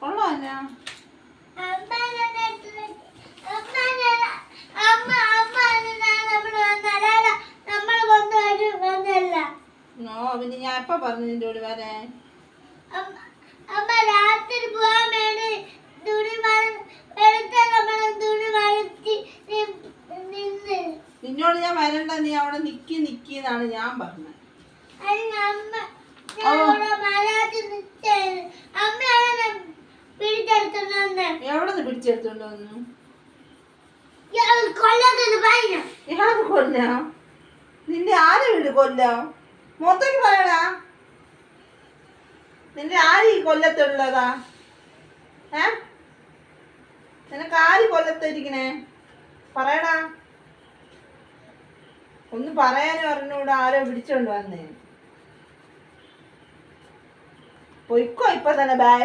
കൊള്ളാം. പിന്നെ ഞാൻ എപ്പ പറഞ്ഞു നിന്റെ കൂടെ വരാൻ? നിന്നോട് ഞാൻ വരണ്ട, നീ അവിടെ നിക്കിന്നാണ് ഞാൻ പറഞ്ഞത്. എവിടെ നിന്ന് പിടിച്ചെടുത്തോണ്ട് വന്നു? ഏത് കൊല്ലാം? നിന്റെ ആര് വീട് കൊല്ലാം? മൊത്തക്ക് പറയടാ, നിന്റെ ആര് ഈ കൊല്ലത്തുള്ളതാ? നിനക്ക് ആര് കൊല്ലത്തിരിക്കണേ? പറയടാ, ഒന്ന് പറയാനും പറഞ്ഞൂടെ? ആരോ പിടിച്ചോണ്ട് വന്നേ. പൊയ്ക്കോ ഇപ്പൊ തന്നെ.